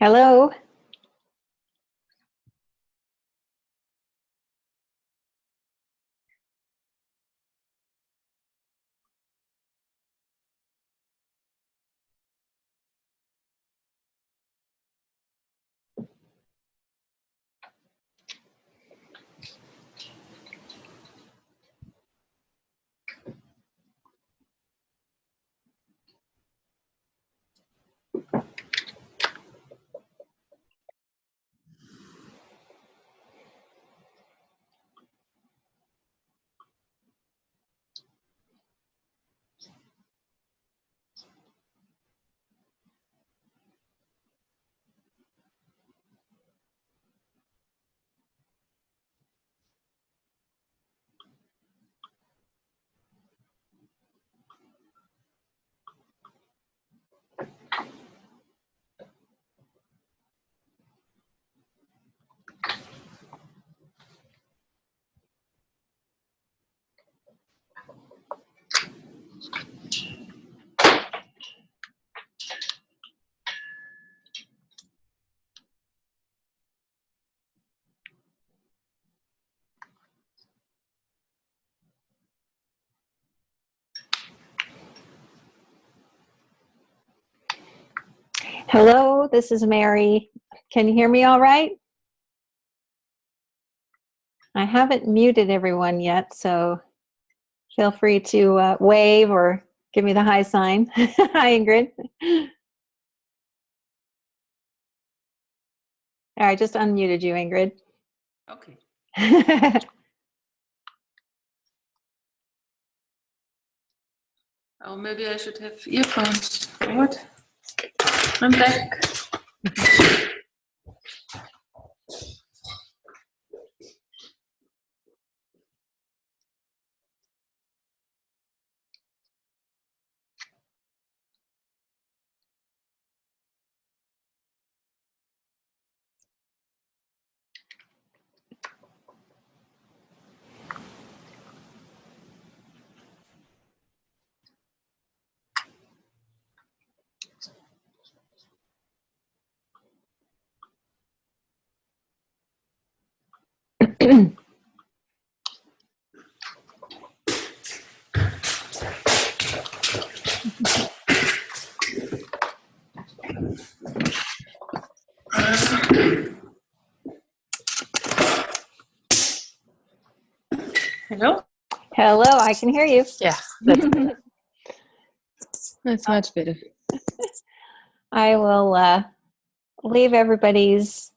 Hello. Hello, this is Mary. Can you hear me all right? I haven't muted everyone yet, so feel free to wave or give me the hi sign. Hi, Ingrid. All right, just unmuted you, Ingrid. Okay. Oh, maybe I should have earphones. What? I'm back. Hello? Hello, I can hear you. Yeah, that's better. That's much better. I will leave everybody's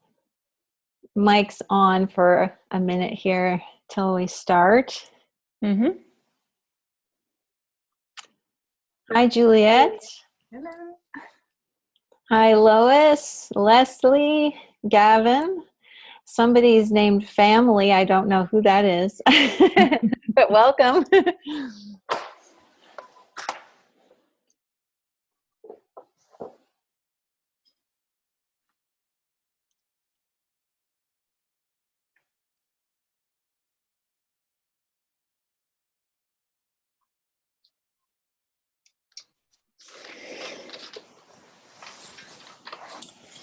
mics on for a minute here till we start. Mm-hmm. Hi, Juliet. Hello. Hi, Lois, Leslie, Gavin. Somebody's named Family. I don't know who that is, but welcome.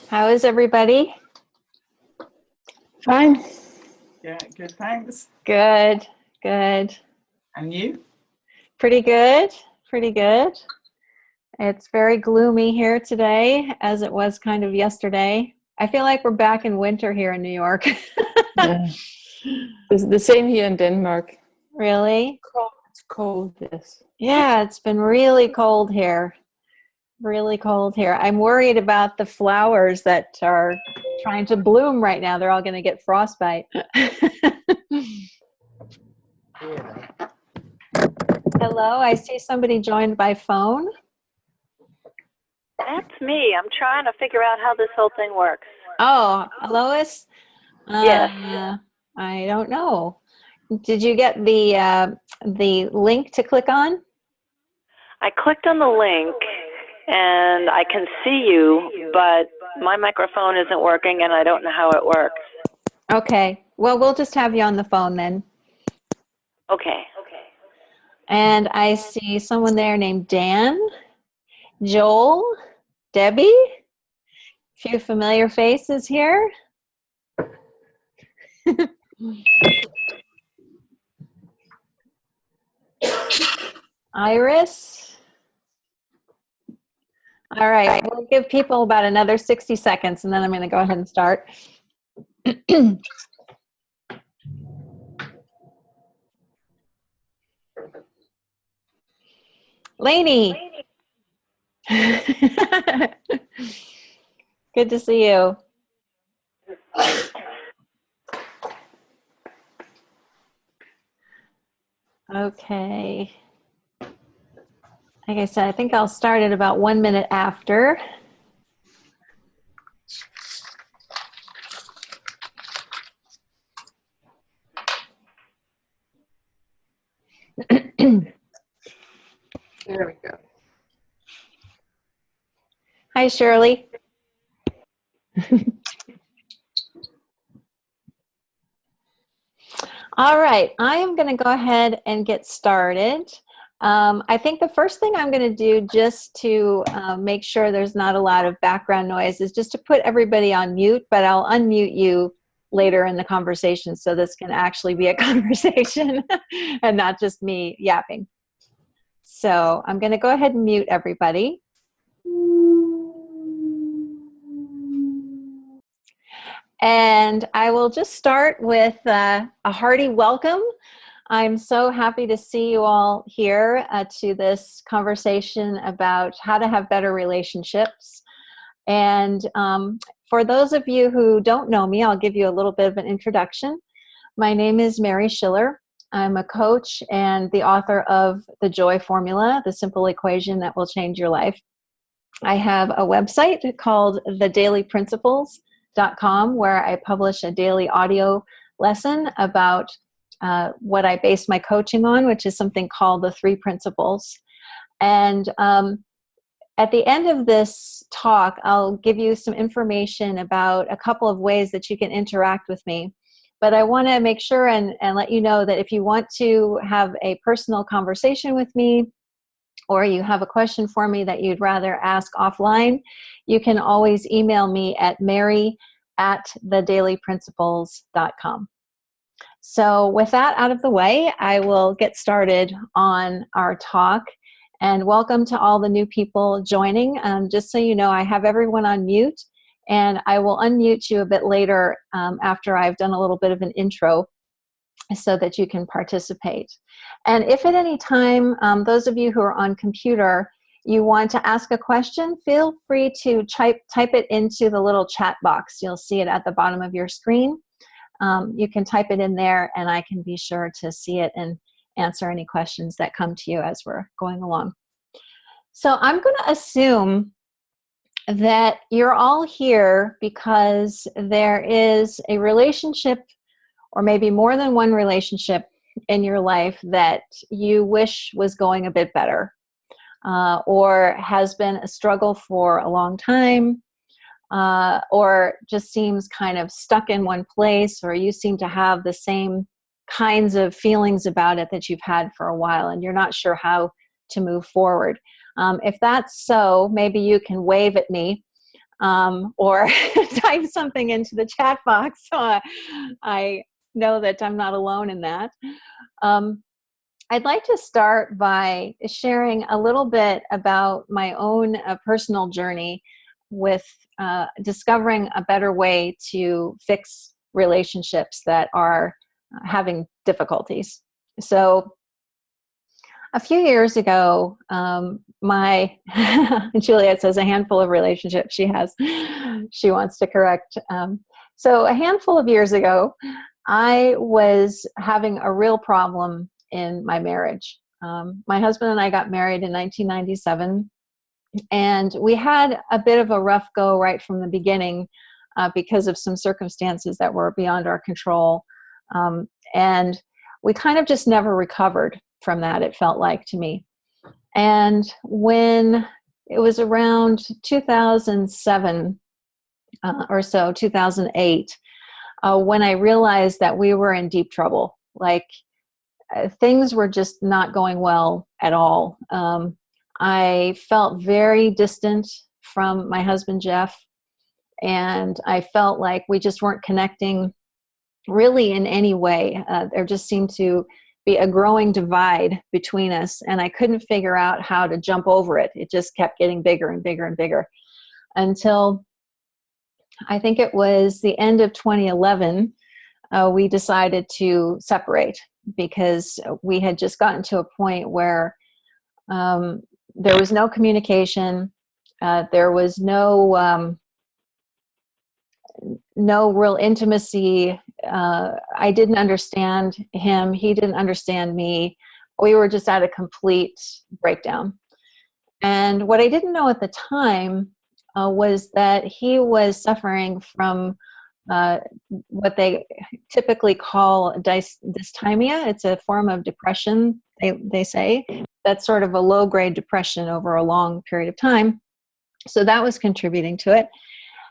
How is everybody? Fine. Yeah, good, thanks. Good, good. And you? Pretty good, pretty good. It's very gloomy here today, as it was kind of yesterday. I feel like we're back in winter here in New York. Yeah. It's the same here in Denmark. Really? It's cold, yes. Yeah, it's been really cold here. Really cold here. I'm worried about the flowers that are trying to bloom right now. They're all going to get frostbite. Hello, I see somebody joined by phone. That's me. I'm trying to figure out how this whole thing works. Oh, Lois? Yes. I don't know. Did you get the link to click on? I clicked on the link and I can see you, but my microphone isn't working and I don't know how it works. Okay. Well, we'll just have you on the phone then. Okay. And I see someone there named Dan, Joel, Debbie, few familiar faces here. Iris. All right, we'll give people about another 60 seconds and then I'm going to go ahead and start. Lainey. Good to see you. Okay. Like I said, I think I'll start at about 1 minute after. There we go. Hi, Shirley. All right, I am going to go ahead and get started. I think the first thing I'm going to do just to make sure there's not a lot of background noise is just to put everybody on mute, but I'll unmute you later in the conversation so this can actually be a conversation and not just me yapping. So I'm going to go ahead and mute everybody. And I will just start with a hearty welcome. I'm so happy to see you all here to this conversation about how to have better relationships. And for those of you who don't know me, I'll give you a little bit of an introduction. My name is Mary Schiller. I'm a coach and the author of The Joy Formula, the simple equation that will change your life. I have a website called thedailyprinciples.com where I publish a daily audio lesson about what I base my coaching on, which is something called the 3 principles. And at the end of this talk, I'll give you some information about a couple of ways that you can interact with me. But I want to make sure and let you know that if you want to have a personal conversation with me, or you have a question for me that you'd rather ask offline, you can always email me at mary@thedailyprinciples.com. So with that out of the way, I will get started on our talk. And welcome to all the new people joining. Just so you know, I have everyone on mute, and I will unmute you a bit later after I've done a little bit of an intro so that you can participate. And if at any time, those of you who are on computer, you want to ask a question, feel free to type it into the little chat box. You'll see it at the bottom of your screen. You can type it in there and I can be sure to see it and answer any questions that come to you as we're going along. So I'm going to assume that you're all here because there is a relationship or maybe more than one relationship in your life that you wish was going a bit better, or has been a struggle for a long time, or just seems kind of stuck in one place, or you seem to have the same kinds of feelings about it that you've had for a while and you're not sure how to move forward. If that's so, maybe you can wave at me or type something into the chat box so I know that I'm not alone in that. I'd like to start by sharing a little bit about my own personal journey with discovering a better way to fix relationships that are having difficulties. So a few years ago, my Juliet says a handful of relationships she has. She wants to correct. So a handful of years ago, I was having a real problem in my marriage. My husband and I got married in 1997, and we had a bit of a rough go right from the beginning because of some circumstances that were beyond our control. And we kind of just never recovered from that, it felt like to me. And when it was around 2007 or so, 2008, when I realized that we were in deep trouble, like things were just not going well at all. I felt very distant from my husband, Jeff. and I felt like we just weren't connecting really in any way. There just seemed to be a growing divide between us, and I couldn't figure out how to jump over it. It just kept getting bigger and bigger and bigger until I think it was the end of 2011. We decided to separate because we had just gotten to a point where there was no communication. There was no real intimacy. I didn't understand him. He didn't understand me. We were just at a complete breakdown. And what I didn't know at the time was that he was suffering from what they typically call dysthymia. It's a form of depression, they say. That's sort of a low-grade depression over a long period of time. So that was contributing to it.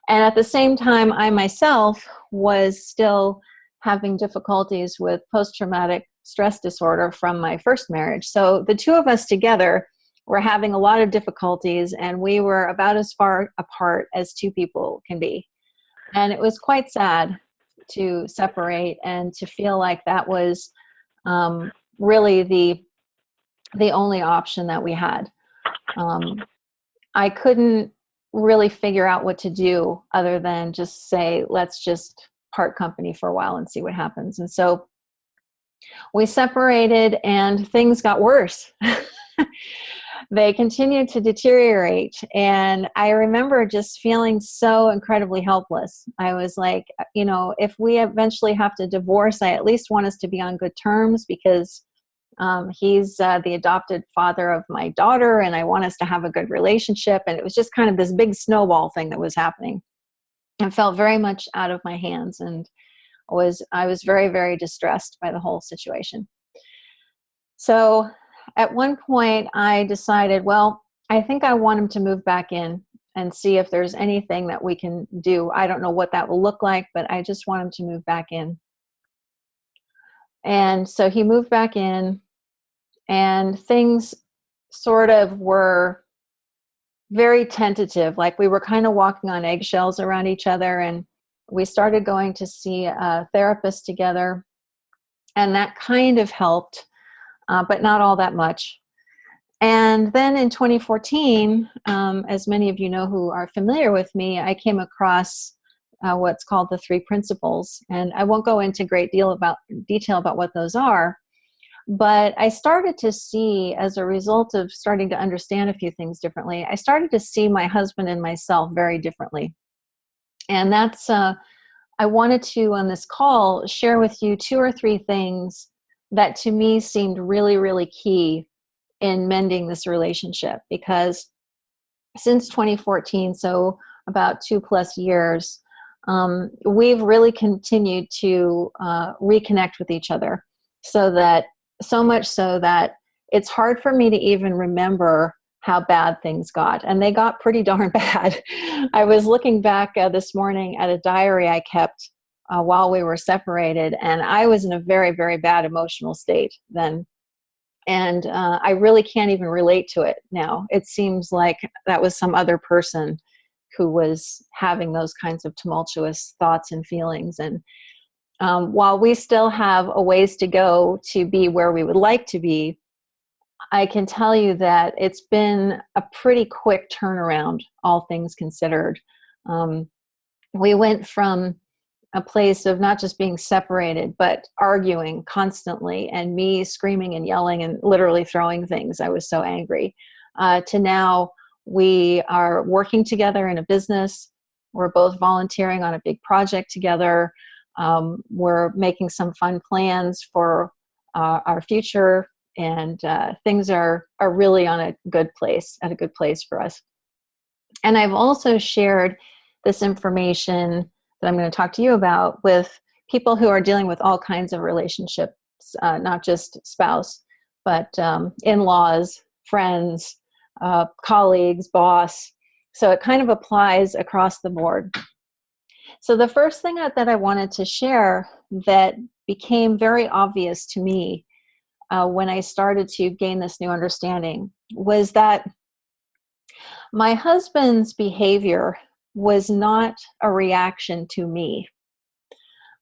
And at the same time, I myself was still having difficulties with post-traumatic stress disorder from my first marriage. So the two of us together were having a lot of difficulties, and we were about as far apart as two people can be. And it was quite sad to separate and to feel like that was really the only option that we had. I couldn't really figure out what to do other than just say, let's just part company for a while and see what happens. And so we separated, and things got worse. They continued to deteriorate. And I remember just feeling so incredibly helpless. I was like, if we eventually have to divorce, I at least want us to be on good terms, because he's the adopted father of my daughter, and I want us to have a good relationship. And it was just kind of this big snowball thing that was happening. It felt very much out of my hands, and I was very, very distressed by the whole situation. So at one point I decided, well, I think I want him to move back in and see if there's anything that we can do. I don't know what that will look like, but I just want him to move back in. And so he moved back in, and things sort of were very tentative. Like we were kind of walking on eggshells around each other, and we started going to see a therapist together, and that kind of helped, but not all that much. And then in 2014, as many of you know who are familiar with me, I came across what's called the 3 principles. And I won't go into great detail about what those are, but I started to see, as a result of starting to understand a few things differently, I started to see my husband and myself very differently. And that's, I wanted to, on this call, share with you 2 or 3 things that to me seemed really, really key in mending this relationship. Because since 2014, so about 2+ years, we've really continued to reconnect with each other, so much so that it's hard for me to even remember how bad things got. And they got pretty darn bad. I was looking back this morning at a diary I kept while we were separated, and I was in a very, very bad emotional state then. And I really can't even relate to it now. It seems like that was some other person who was having those kinds of tumultuous thoughts and feelings. And while we still have a ways to go to be where we would like to be, I can tell you that it's been a pretty quick turnaround, all things considered. We went from a place of not just being separated, but arguing constantly, and me screaming and yelling and literally throwing things. I was so angry. To now we are working together in a business. We're both volunteering on a big project together. We're making some fun plans for our future, and things are really on a good place for us. And I've also shared this information that I'm going to talk to you about with people who are dealing with all kinds of relationships, not just spouse, but in-laws, friends, colleagues, boss. So it kind of applies across the board. So the first thing that I wanted to share that became very obvious to me when I started to gain this new understanding was that my husband's behavior was not a reaction to me.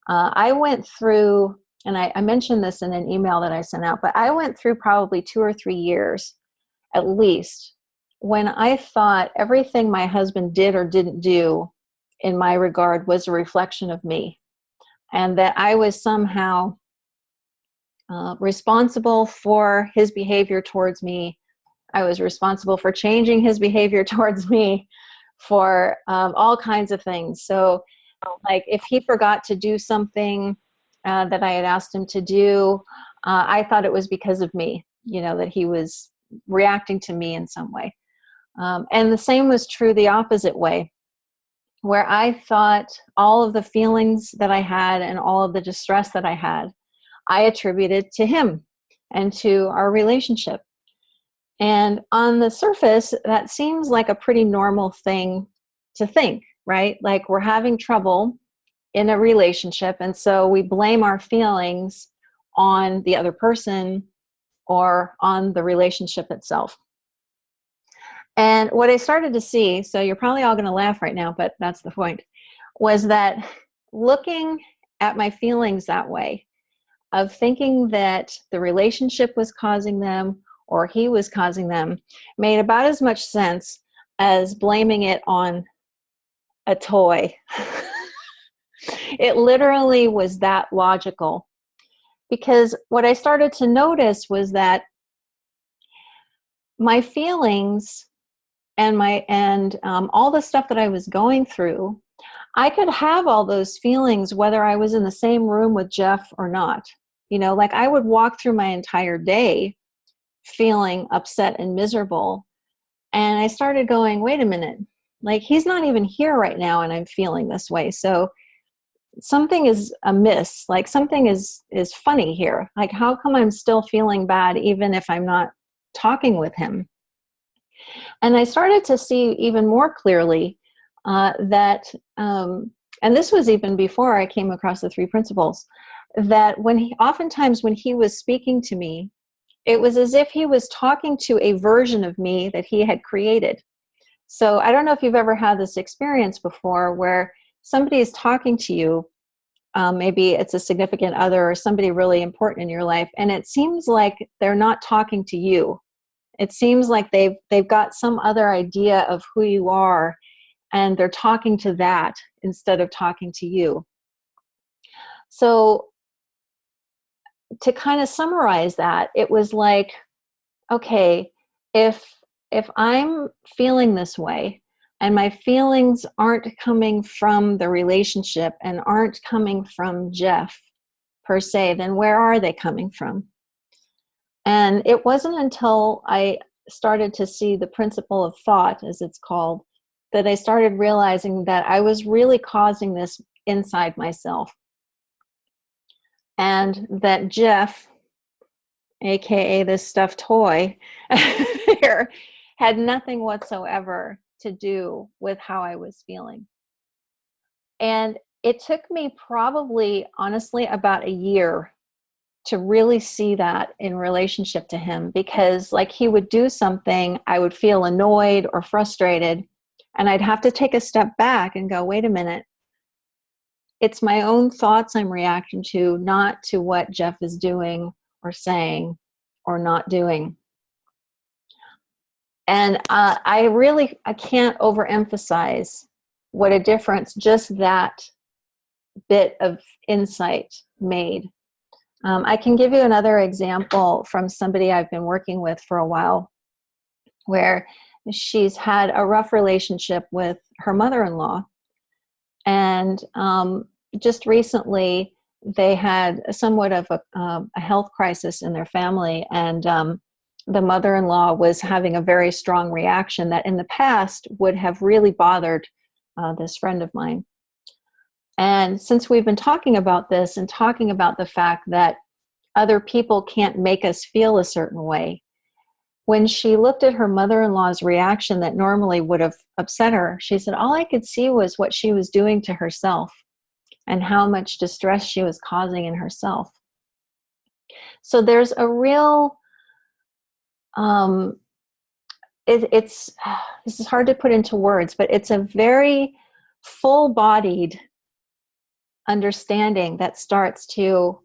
I went through, and I mentioned this in an email that I sent out, but I went through probably 2 or 3 years at least when I thought everything my husband did or didn't do in my regard was a reflection of me, and that I was somehow responsible for his behavior towards me. I was responsible for changing his behavior towards me, for all kinds of things. So like if he forgot to do something that I had asked him to do, I thought it was because of me, that he was reacting to me in some way. And the same was true the opposite way, where I thought all of the feelings that I had and all of the distress that I had, I attributed to him and to our relationship. And on the surface, that seems like a pretty normal thing to think, right? Like we're having trouble in a relationship, and so we blame our feelings on the other person or on the relationship itself. And what I started to see, so you're probably all going to laugh right now, but that's the point, was that looking at my feelings that way, of thinking that the relationship was causing them or he was causing them, made about as much sense as blaming it on a toy. It literally was that logical, because what I started to notice was that my feelings and all the stuff that I was going through, I could have all those feelings whether I was in the same room with Jeff or not. Like I would walk through my entire day feeling upset and miserable. And I started going, wait a minute, like he's not even here right now and I'm feeling this way. So something is amiss, like something is funny here. Like how come I'm still feeling bad even if I'm not talking with him? And I started to see even more clearly that, and this was even before I came across the 3 principles, that oftentimes when he was speaking to me, it was as if he was talking to a version of me that he had created. So I don't know if you've ever had this experience before where somebody is talking to you, maybe it's a significant other or somebody really important in your life, and it seems like they're not talking to you. It seems like they've got some other idea of who you are, and they're talking to that instead of talking to you. So to kind of summarize that, it was like, okay, if I'm feeling this way and my feelings aren't coming from the relationship and aren't coming from Jeff per se, then where are they coming from? And it wasn't until I started to see the principle of thought, as it's called, that I started realizing that I was really causing this inside myself. And that Jeff, aka this stuffed toy here, had nothing whatsoever to do with how I was feeling. And it took me probably, honestly, about a year to really see that in relationship to him, because like he would do something, I would feel annoyed or frustrated, and I'd have to take a step back and go, wait a minute, it's my own thoughts I'm reacting to, not to what Jeff is doing or saying or not doing. And I can't overemphasize what a difference just that bit of insight made. I can give you another example from somebody I've been working with for a while, where she's had a rough relationship with her mother-in-law. And just recently, they had somewhat of a health crisis in their family. And the mother-in-law was having a very strong reaction that in the past would have really bothered this friend of mine. And since we've been talking about this and talking about the fact that other people can't make us feel a certain way, when she looked at her mother-in-law's reaction that normally would have upset her, she said, all I could see was what she was doing to herself and how much distress she was causing in herself. So there's a real, it's this is hard to put into words, but it's a very full-bodied understanding that starts to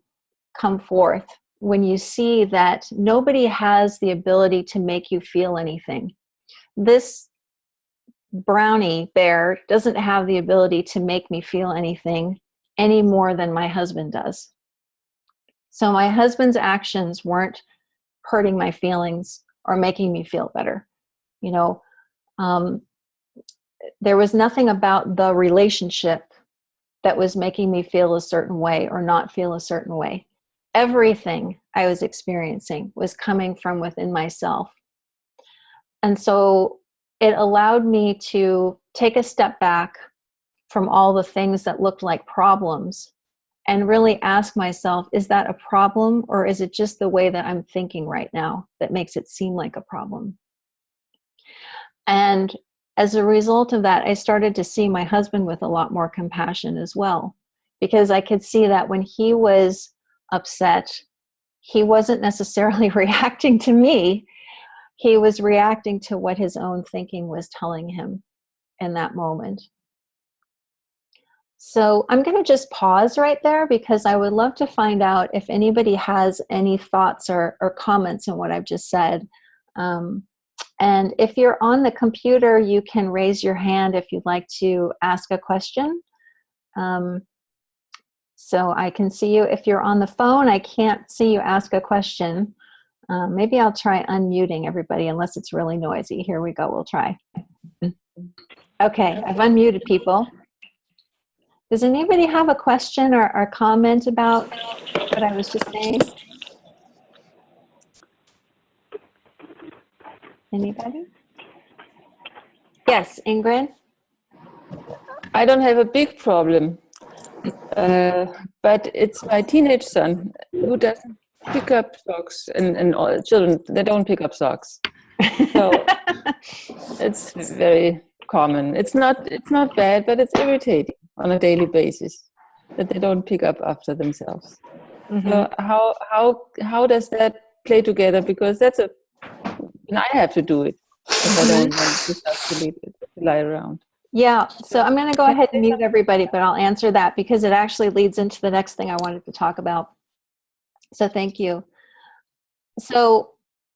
come forth when you see that nobody has the ability to make you feel anything. This brownie bear doesn't have the ability to make me feel anything any more than my husband does. So my husband's actions weren't hurting my feelings or making me feel better. You know, there was nothing about the relationship that was making me feel a certain way or not feel a certain way. Everything I was experiencing was coming from within myself. And so it allowed me to take a step back from all the things that looked like problems and really ask myself, is that a problem, or is it just the way that I'm thinking right now that makes it seem like a problem? And as a result of that, I started to see my husband with a lot more compassion as well, because I could see that when he was upset, he wasn't necessarily reacting to me. He was reacting to what his own thinking was telling him in that moment. So I'm going to just pause right there, because I would love to find out if anybody has any thoughts or comments on what I've just said. And if you're on the computer, you can raise your hand if you'd like to ask a question. So I can see you. If you're on the phone, I can't see you ask a question. Maybe I'll try unmuting everybody, unless it's really noisy. Here we go. We'll try. Okay, I've unmuted people. Does anybody have a question or comment about what I was just saying? Anybody? Yes, Ingrid? I don't have a big problem, but it's my teenage son who doesn't pick up socks, and all children, they don't pick up socks. So it's very common. It's not bad, but it's irritating on a daily basis that they don't pick up after themselves. Mm-hmm. So how does that play together? Because and I have to do it if I don't want the stuff to lie around. Yeah, so I'm going to go ahead and mute everybody, but I'll answer that because it actually leads into the next thing I wanted to talk about. So thank you. So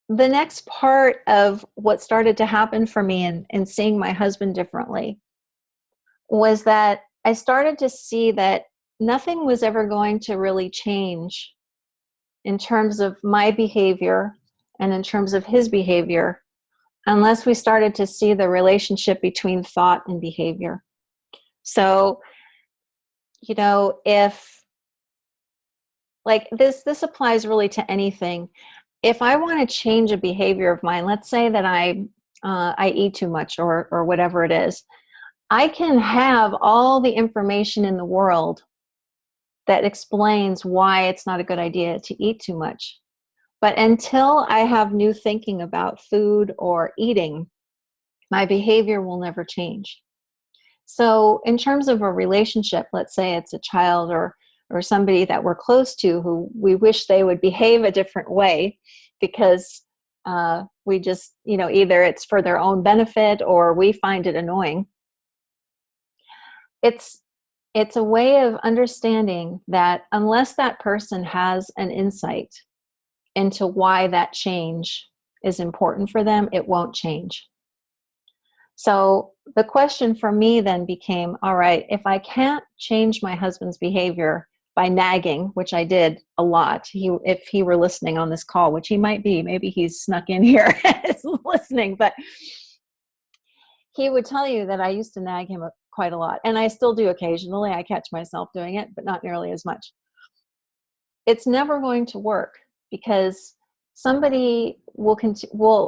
the next part of what started to happen for me in seeing my husband differently was that I started to see that nothing was ever going to really change in terms of my behavior and in terms of his behavior unless we started to see the relationship between thought and behavior. So, you know, if like this applies really to anything. If I want to change a behavior of mine, let's say that I eat too much or whatever it is, I can have all the information in the world that explains why it's not a good idea to eat too much. But until I have new thinking about food or eating, my behavior will never change. So in terms of a relationship, let's say it's a child or somebody that we're close to who we wish they would behave a different way because we just, you know, either it's for their own benefit or we find it annoying. It's a way of understanding that unless that person has an insight into why that change is important for them, it won't change. So the question for me then became, all right, if I can't change my husband's behavior by nagging, which I did a lot, if he were listening on this call, which he might be, maybe he's snuck in here listening, but he would tell you that I used to nag him quite a lot. And I still do occasionally. I catch myself doing it, but not nearly as much. It's never going to work because somebody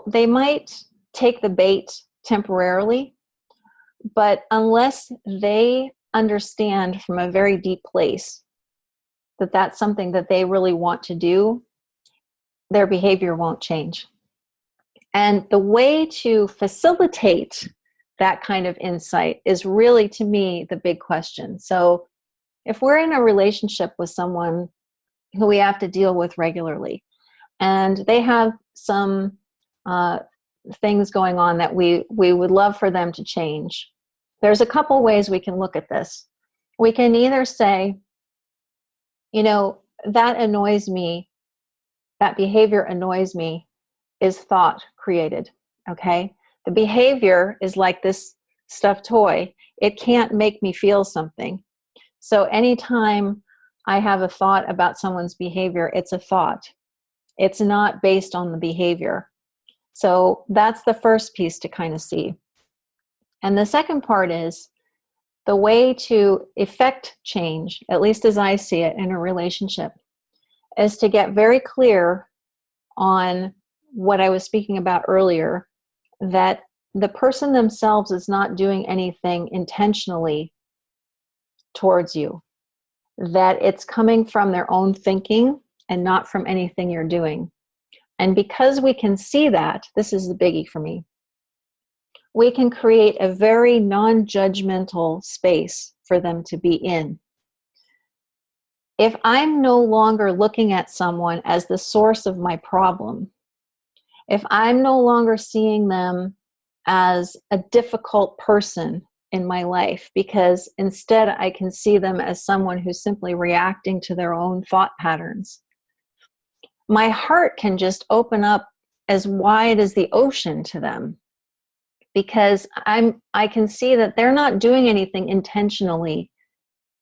they might take the bait temporarily, but unless they understand from a very deep place that that's something that they really want to do, their behavior won't change. And the way to facilitate that kind of insight is really, to me, the big question. So if we're in a relationship with someone who we have to deal with regularly, and they have some things going on that we would love for them to change. There's a couple ways we can look at this. We can either say, you know, that annoys me, that behavior annoys me, is thought created, okay? The behavior is like this stuffed toy. It can't make me feel something. So anytime I have a thought about someone's behavior, it's a thought. It's not based on the behavior. So that's the first piece to kind of see. And the second part is the way to effect change, at least as I see it in a relationship, is to get very clear on what I was speaking about earlier, that the person themselves is not doing anything intentionally towards you, that it's coming from their own thinking and not from anything you're doing. And because we can see that, this is the biggie for me, we can create a very non-judgmental space for them to be in. If I'm no longer looking at someone as the source of my problem, if I'm no longer seeing them as a difficult person in my life, because instead I can see them as someone who's simply reacting to their own thought patterns, my heart can just open up as wide as the ocean to them, because I can see that they're not doing anything intentionally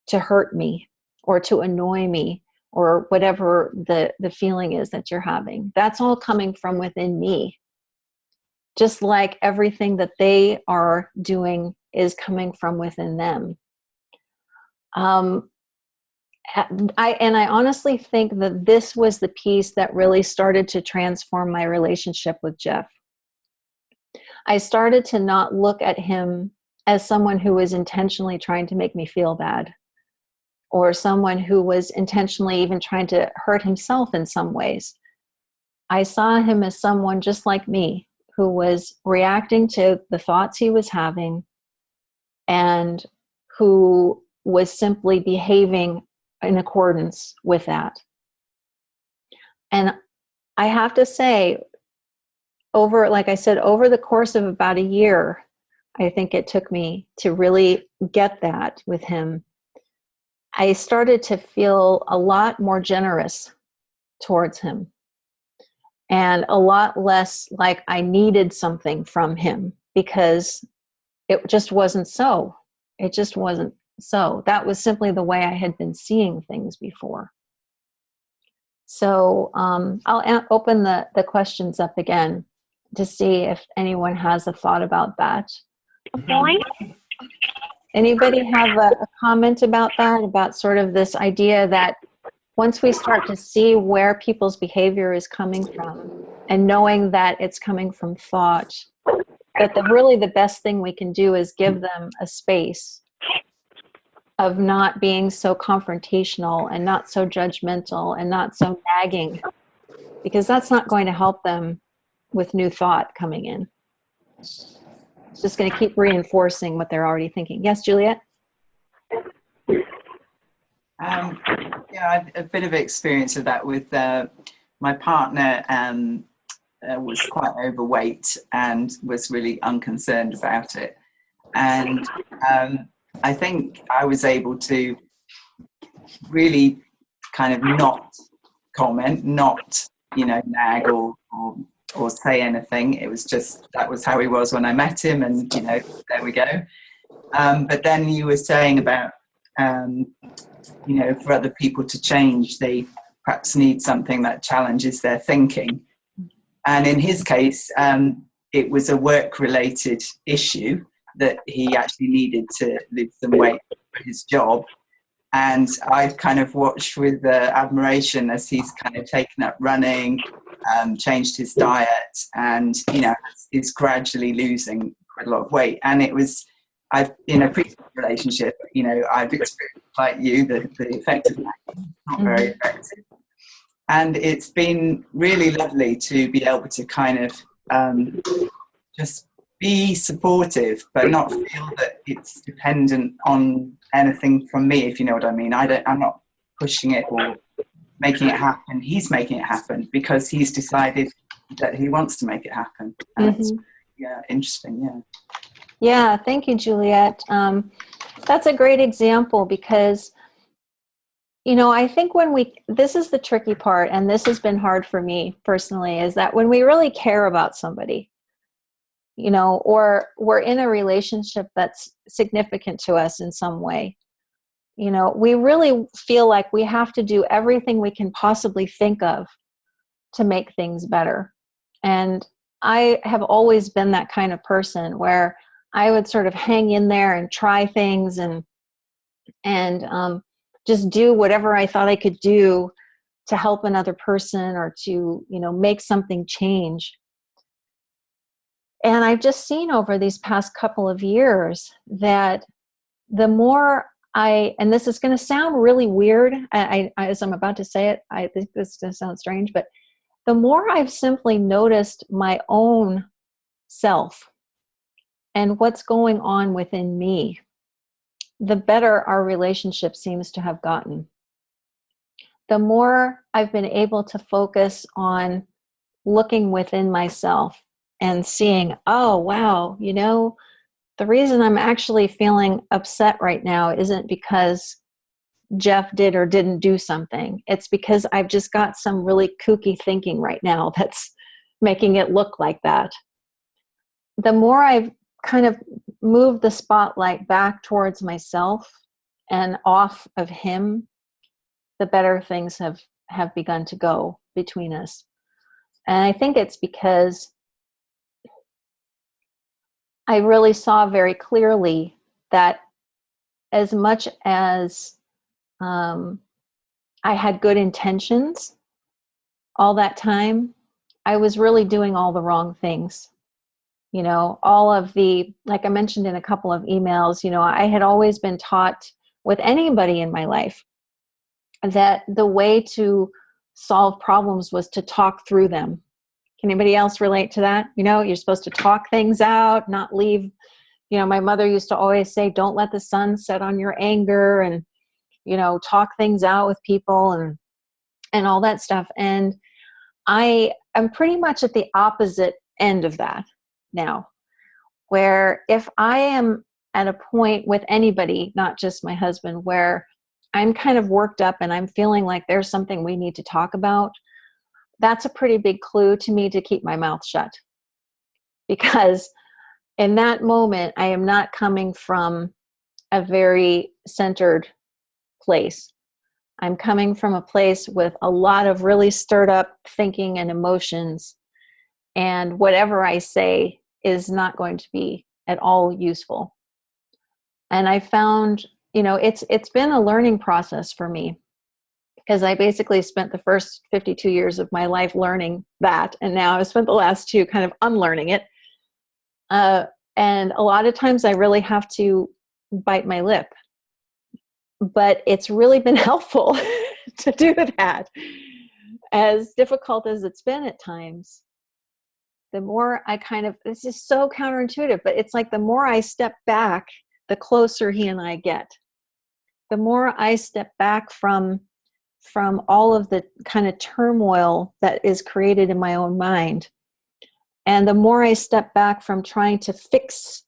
to hurt me or to annoy me or whatever the feeling is that you're having. That's all coming from within me. Just like everything that they are doing is coming from within them. I honestly think that this was the piece that really started to transform my relationship with Jeff. I started to not look at him as someone who was intentionally trying to make me feel bad, or someone who was intentionally even trying to hurt himself in some ways. I saw him as someone just like me, who was reacting to the thoughts he was having and who was simply behaving in accordance with that. And I have to say, like I said, over the course of about a year, I think it took me to really get that with him. I started to feel a lot more generous towards him and a lot less like I needed something from him, because it just wasn't so. It just wasn't so. That was simply the way I had been seeing things before. So I'll open the questions up again to see if anyone has a thought about that. Anybody have a comment about that, about sort of this idea that once we start to see where people's behavior is coming from and knowing that it's coming from thought, that really the best thing we can do is give them a space of not being so confrontational and not so judgmental and not so nagging, because that's not going to help them with new thought coming in. It's just going to keep reinforcing what they're already thinking. Yes, Juliet? Yeah, a bit of experience of that with my partner. Was quite overweight and was really unconcerned about it. And I think I was able to really kind of not comment, not, nag or say anything. It was just, that was how he was when I met him, and, there we go. But then you were saying about, for other people to change, they perhaps need something that challenges their thinking. And in his case, it was a work-related issue that he actually needed to lose some weight for his job. And I've kind of watched with admiration as he's kind of taken up running, changed his diet, and, is gradually losing quite a lot of weight. And it was, in a previous relationship, I've experienced, like you, the effect of that, not very effective. And it's been really lovely to be able to kind of just be supportive, but not feel that it's dependent on anything from me, if you know what I mean. I'm not pushing it or making it happen. He's making it happen because he's decided that he wants to make it happen. And it's, yeah, interesting. Yeah. Yeah. Thank you, Juliet. That's a great example because, you know, I think this is the tricky part, and this has been hard for me personally, is that when we really care about somebody, you know, or we're in a relationship that's significant to us in some way, you know, we really feel like we have to do everything we can possibly think of to make things better. And I have always been that kind of person where I would sort of hang in there and try things and just do whatever I thought I could do to help another person or to, you know, make something change. And I've just seen over these past couple of years that the more and this is going to sound really weird, as I'm about to say it, I think this is going to sound strange, but the more I've simply noticed my own self and what's going on within me, the better our relationship seems to have gotten. The more I've been able to focus on looking within myself and seeing, oh, wow, you know, the reason I'm actually feeling upset right now isn't because Jeff did or didn't do something. It's because I've just got some really kooky thinking right now that's making it look like that. The more I've kind of moved the spotlight back towards myself and off of him, the better things have begun to go between us. And I think it's because I really saw very clearly that as much as I had good intentions all that time, I was really doing all the wrong things. You know, all of like I mentioned in a couple of emails, you know, I had always been taught with anybody in my life that the way to solve problems was to talk through them. Can anybody else relate to that? You know, you're supposed to talk things out, not leave. You know, my mother used to always say, don't let the sun set on your anger, and, you know, talk things out with people and all that stuff. And I am pretty much at the opposite end of that now, where if I am at a point with anybody, not just my husband, where I'm kind of worked up and I'm feeling like there's something we need to talk about, that's a pretty big clue to me to keep my mouth shut. Because in that moment, I am not coming from a very centered place. I'm coming from a place with a lot of really stirred up thinking and emotions. And whatever I say is not going to be at all useful. And I found, you know, it's been a learning process for me, because I basically spent the first 52 years of my life learning that. And now I've spent the last 2 kind of unlearning it. And a lot of times I really have to bite my lip. But it's really been helpful to do that. As difficult as it's been at times, the more I this is so counterintuitive, but it's like the more I step back, the closer he and I get. The more I step back from all of the kind of turmoil that is created in my own mind, and the more I step back from trying to fix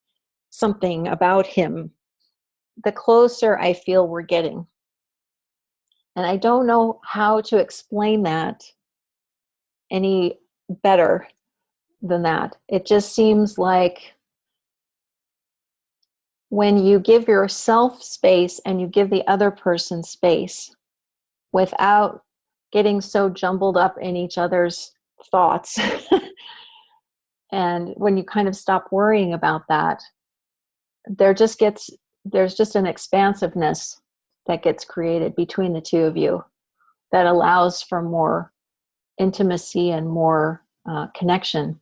something about him, the closer I feel we're getting. And I don't know how to explain that any better than that. It just seems like when you give yourself space and you give the other person space without getting so jumbled up in each other's thoughts, and when you kind of stop worrying about that, there's just an expansiveness that gets created between the two of you that allows for more intimacy and more connection.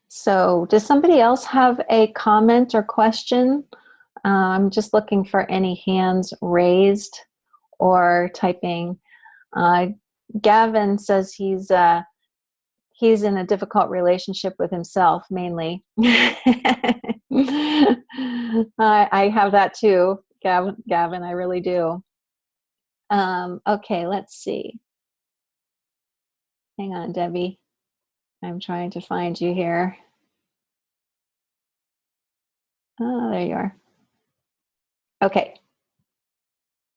So does somebody else have a comment or question? I'm just looking for any hands raised or typing. Gavin says he's in a difficult relationship with himself, mainly. I have that too, Gavin, I really do. Okay, let's see. Hang on, Debbie. I'm trying to find you here. Oh, there you are. Okay.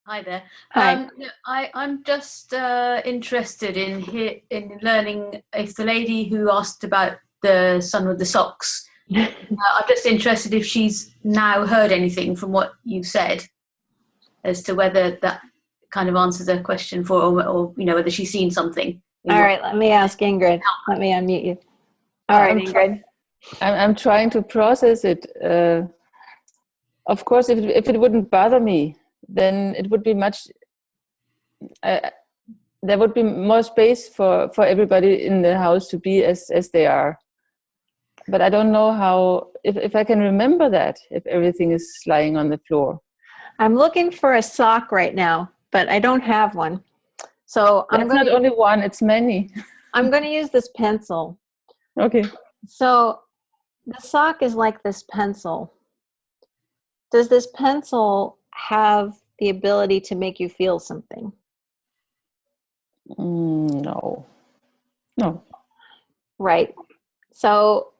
Hi there. Hi. I'm just interested in learning if the lady who asked about the son with the socks, I'm just interested if she's now heard anything from what you've said as to whether that kind of answers her question or whether she's seen something. All right, let me ask Ingrid. Let me unmute you. All right, Ingrid. I'm trying to process it. Of course, if it wouldn't bother me, then it would be much. There would be more space for everybody in the house to be as they are. But I don't know how, if I can remember that, if everything is lying on the floor. I'm looking for a sock right now, but I don't have one. So It's not only one, it's many. I'm going to use this pencil. Okay. So the sock is like this pencil. Does this pencil have the ability to make you feel something? No. No. Right. So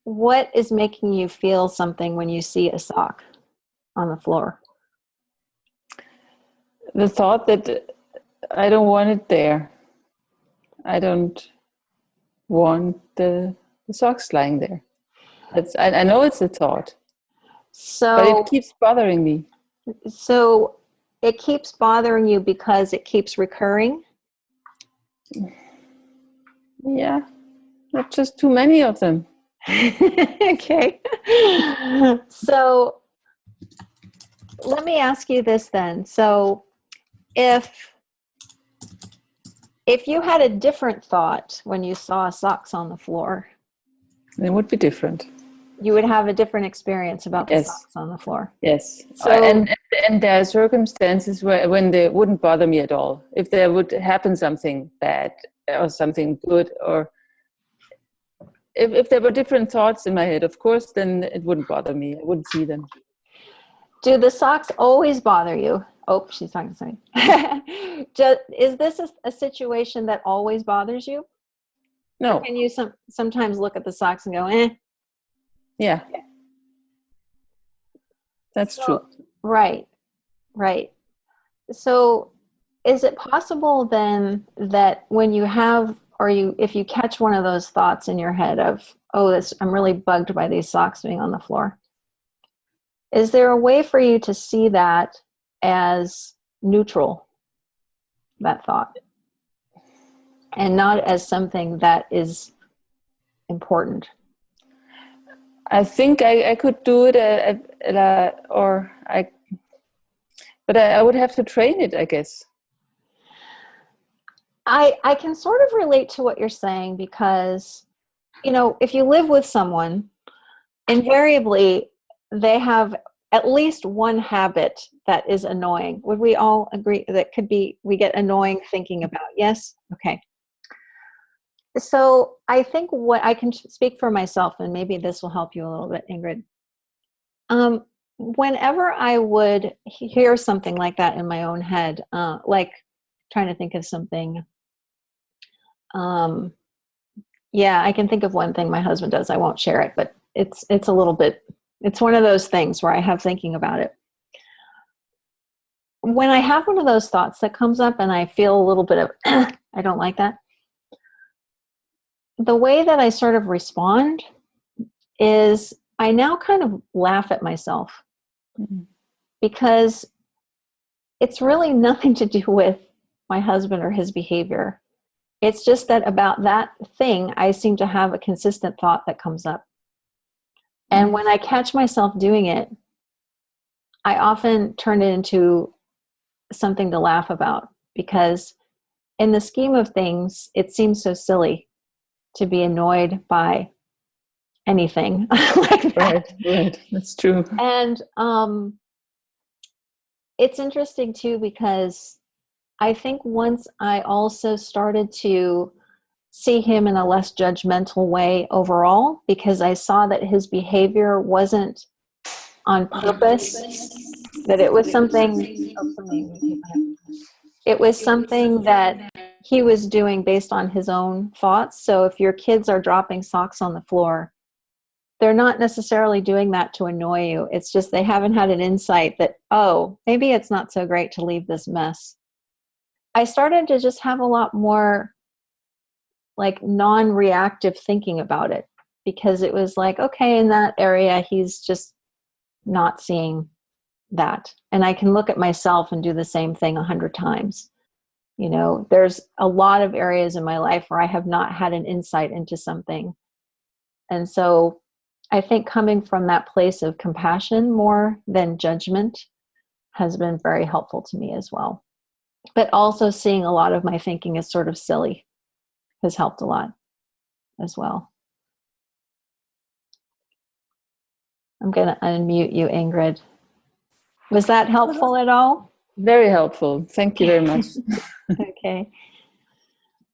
what is making you feel something when you see a sock on the floor? The thought that I don't want it there. I don't want the socks lying there. I know it's a thought, but it keeps bothering me. So it keeps bothering you because it keeps recurring? Yeah, not just too many of them. Okay. So let me ask you this then. So if you had a different thought when you saw socks on the floor, it would be different. You would have a different experience about the Yes. socks on the floor. Yes. So, and there are circumstances when they wouldn't bother me at all. If there would happen something bad or something good, or if there were different thoughts in my head, of course, then it wouldn't bother me. I wouldn't see them. do the socks always bother you? Oh, she's talking to me. Is this a situation that always bothers you? No. Or can you sometimes look at the socks and go, eh? Yeah. That's true. Right. So is it possible then that when you have, if you catch one of those thoughts in your head of, oh, I'm really bugged by these socks being on the floor, is there a way for you to see that as neutral, that thought, and not as something that is important? I think I could do it, but I would have to train it, I guess. I can sort of relate to what you're saying because, if you live with someone, invariably they have at least one habit that is annoying. Would we all agree that we get annoying thinking about? Yes? Okay. So I think what I can speak for myself, and maybe this will help you a little bit, Ingrid. Whenever I would hear something like that in my own head, like trying to think of something, yeah, I can think of one thing my husband does. I won't share it, but it's a little bit, it's one of those things where I have thinking about it. When I have one of those thoughts that comes up and I feel a little bit of, I don't like that, the way that I sort of respond is I now kind of laugh at myself because it's really nothing to do with my husband or his behavior. It's just that about that thing, I seem to have a consistent thought that comes up. And when I catch myself doing it, I often turn it into something to laugh about because in the scheme of things, it seems so silly to be annoyed by anything like that. Right. That's true. And it's interesting too because I think once I also started to see him in a less judgmental way overall, because I saw that his behavior wasn't on purpose, that it was something, it was something that he was doing based on his own thoughts. So if your kids are dropping socks on the floor, they're not necessarily doing that to annoy you. It's just they haven't had an insight that, oh, maybe it's not so great to leave this mess. I started to just have a lot more like non-reactive thinking about it, because it was like, okay, in that area, he's just not seeing that. And I can look at myself and do the same thing 100 times. You know, there's a lot of areas in my life where I have not had an insight into something. And so I think coming from that place of compassion more than judgment has been very helpful to me as well. But also seeing a lot of my thinking as sort of silly has helped a lot as well. I'm going to unmute you, Ingrid. Was that helpful at all? Very helpful. Thank you very much. Okay.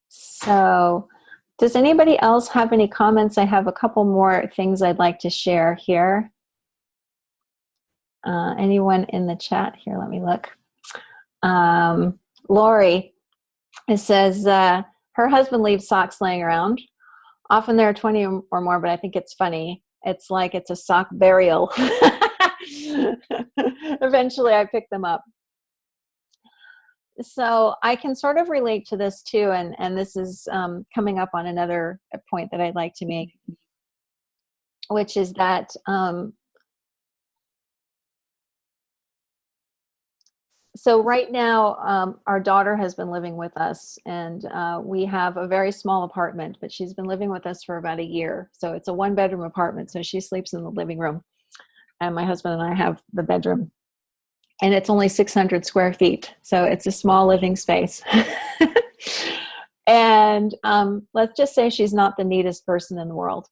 So, does anybody else have any comments? I have a couple more things I'd like to share here. Anyone in the chat here? Let me look. Lori, it says her husband leaves socks laying around. Often there are 20 or more, but I think it's funny. It's like it's a sock burial. Eventually I pick them up. So I can sort of relate to this too, and this is coming up on another point that I'd like to make, which is that so right now our daughter has been living with us, and we have a very small apartment, but she's been living with us for about a year. So it's a 1-bedroom apartment, so she sleeps in the living room, and my husband and I have the bedroom. And it's only 600 square feet. So it's a small living space. And let's just say she's not the neatest person in the world.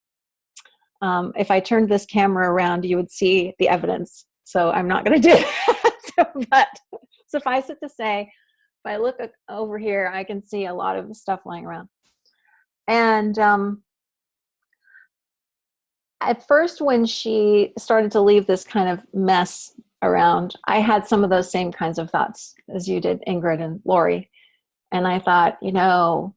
If I turned this camera around, you would see the evidence. So I'm not going to do that. But suffice it to say, if I look over here, I can see a lot of stuff lying around. And at first, when she started to leave this kind of mess around, I had some of those same kinds of thoughts as you did, Ingrid and Lori. And I thought, you know,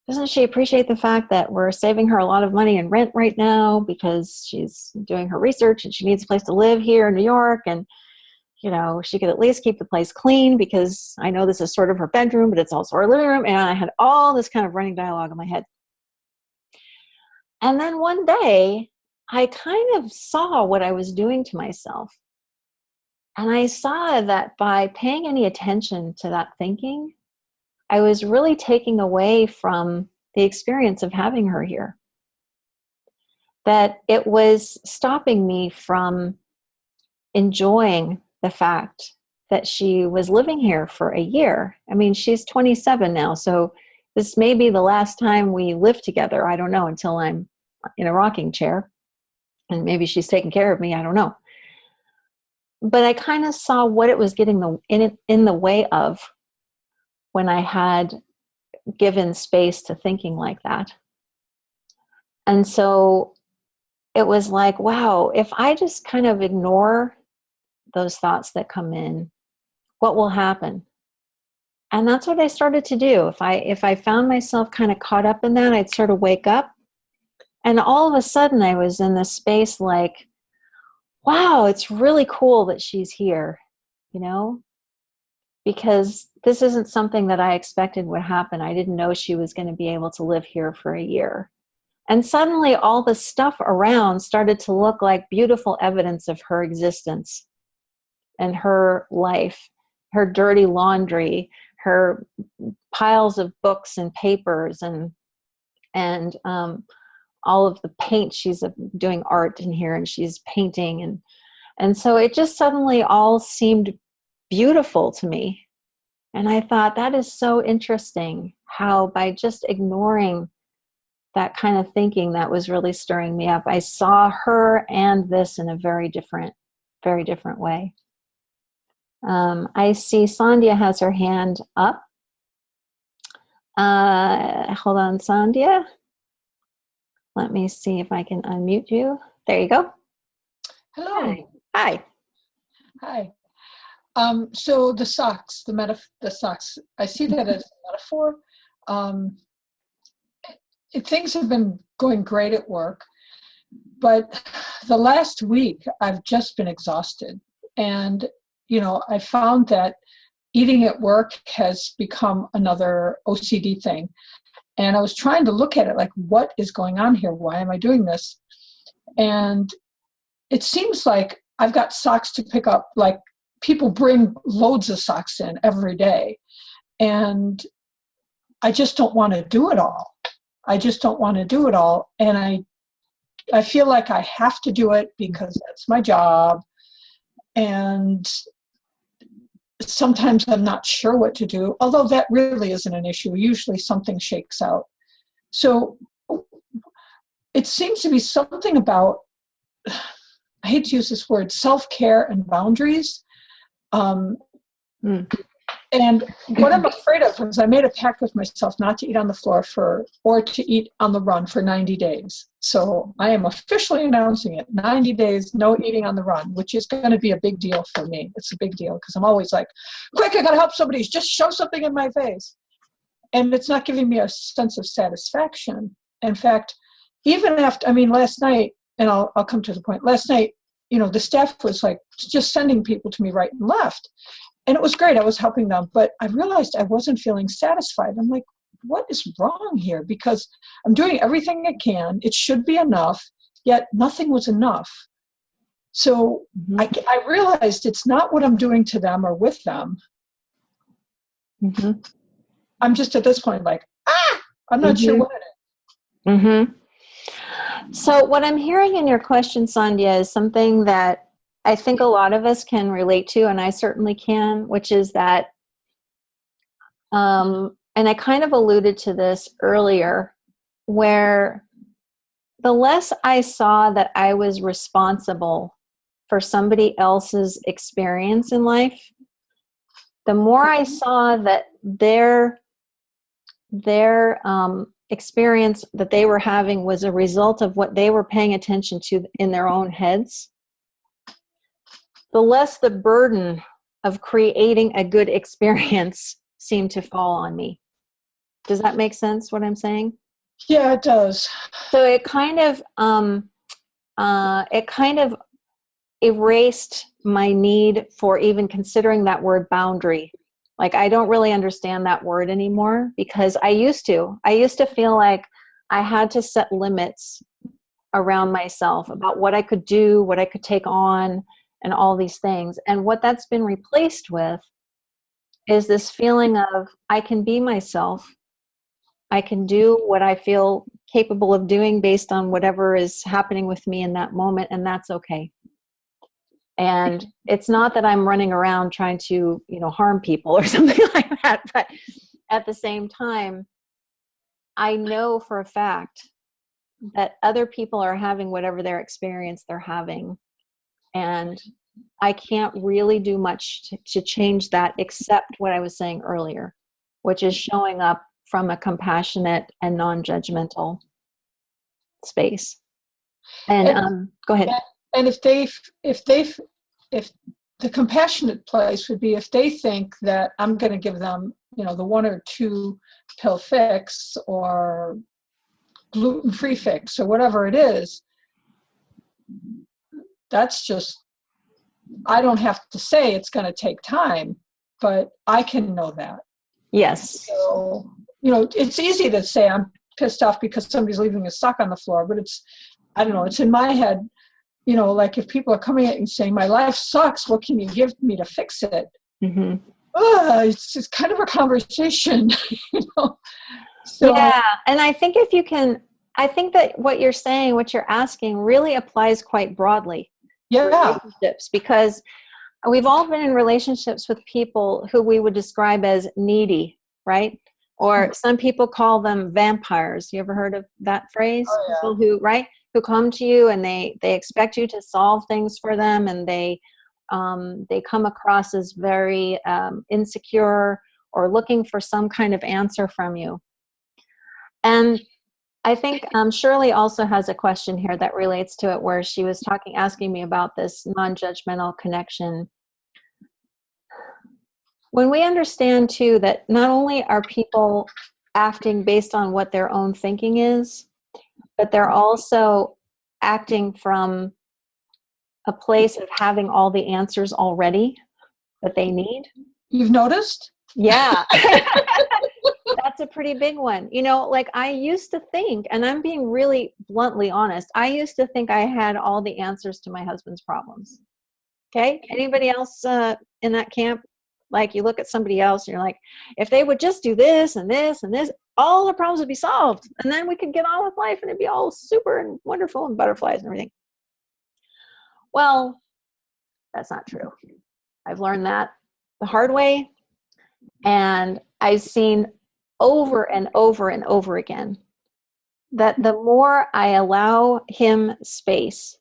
doesn't she appreciate the fact that we're saving her a lot of money in rent right now because she's doing her research and she needs a place to live here in New York? And, you know, she could at least keep the place clean, because I know this is sort of her bedroom, but it's also her living room. And I had all this kind of running dialogue in my head. And then one day, I kind of saw what I was doing to myself. And I saw that by paying any attention to that thinking, I was really taking away from the experience of having her here. That it was stopping me from enjoying the fact that she was living here for a year. I mean, she's 27 now, so this may be the last time we live together. I don't know, until I'm in a rocking chair. And maybe she's taking care of me. I don't know. But I kind of saw what it was getting in the way of when I had given space to thinking like that. And so it was like, wow, if I just kind of ignore those thoughts that come in, what will happen? And that's what I started to do. If I found myself kind of caught up in that, I'd sort of wake up. And all of a sudden I was in this space like, wow, it's really cool that she's here, you know, because this isn't something that I expected would happen. I didn't know she was going to be able to live here for a year. And suddenly all the stuff around started to look like beautiful evidence of her existence and her life, her dirty laundry, her piles of books and papers, and all of the paint. She's doing art in here, and she's painting, and so it just suddenly all seemed beautiful to me. And I thought, that is so interesting how by just ignoring that kind of thinking that was really stirring me up, I saw her and this in a very different way. I see Sandhya has her hand up. Hold on, Sandhya. Let me see if I can unmute you. There you go. Hello. Hi. Hi. So the socks, the socks, I see that as a metaphor. things have been going great at work, but the last week I've just been exhausted. And, I found that eating at work has become another OCD thing. And I was trying to look at it like, what is going on here? Why am I doing this? And it seems like I've got socks to pick up. Like, people bring loads of socks in every day. And I just don't want to do it all. And I feel like I have to do it because that's my job. And sometimes I'm not sure what to do, although that really isn't an issue. Usually something shakes out. So it seems to be something about, I hate to use this word, self-care and boundaries. And what I'm afraid of is I made a pact with myself not to eat on the floor or to eat on the run for 90 days. So I am officially announcing it, 90 days, no eating on the run, which is going to be a big deal for me. It's a big deal because I'm always like, quick, I got to help somebody, just shove something in my face. And it's not giving me a sense of satisfaction. In fact, even after, last night, and I'll come to the point, last night, the staff was like just sending people to me right and left. And it was great. I was helping them. But I realized I wasn't feeling satisfied. I'm like, what is wrong here? Because I'm doing everything I can. It should be enough, yet nothing was enough. So I realized it's not what I'm doing to them or with them. I'm just at this point like, I'm not sure what it is. So what I'm hearing in your question, Sandhya, is something that I think a lot of us can relate to, and I certainly can, which is that, and I kind of alluded to this earlier, where the less I saw that I was responsible for somebody else's experience in life, the more I saw that their experience that they were having was a result of what they were paying attention to in their own heads, the less the burden of creating a good experience seemed to fall on me. Does that make sense, what I'm saying? Yeah, it does. So it kind of erased my need for even considering that word boundary. Like, I don't really understand that word anymore because I used to feel like I had to set limits around myself about what I could do, what I could take on, and all these things. And what that's been replaced with is this feeling of I can be myself. I can do what I feel capable of doing based on whatever is happening with me in that moment, and that's okay. And it's not that I'm running around trying to, harm people or something like that, but at the same time, I know for a fact that other people are having whatever their experience they're having. And I can't really do much to change that except what I was saying earlier, which is showing up from a compassionate and non-judgmental space. And go ahead. And if the compassionate place would be if they think that I'm going to give them, the 1 or 2 pill fix or gluten-free fix or whatever it is, that's just, I don't have to say it's going to take time, but I can know that. Yes. So, it's easy to say I'm pissed off because somebody's leaving a sock on the floor, but it's in my head, like if people are coming at you saying, my life sucks, what can you give me to fix it? It's kind of a conversation, So, yeah. And I think I think that what you're saying, what you're asking really applies quite broadly. Yeah. Relationships, because we've all been in relationships with people who we would describe as needy, right? Or some people call them vampires. You ever heard of that phrase? Oh, yeah. People who come to you and they expect you to solve things for them, and they come across as very insecure or looking for some kind of answer from you. And I think Shirley also has a question here that relates to it, where she was asking me about this non-judgmental connection. When we understand too that not only are people acting based on what their own thinking is, but they're also acting from a place of having all the answers already that they need. You've noticed? Yeah. That's a pretty big one. You know, like I used to think, and I'm being really bluntly honest, I used to think I had all the answers to my husband's problems. Okay. Anybody else in that camp? Like you look at somebody else and you're like, if they would just do this and this and this, all the problems would be solved. And then we could get on with life and it'd be all super and wonderful and butterflies and everything. Well, that's not true. I've learned that the hard way. And I've seen over and over and over again that the more I allow him space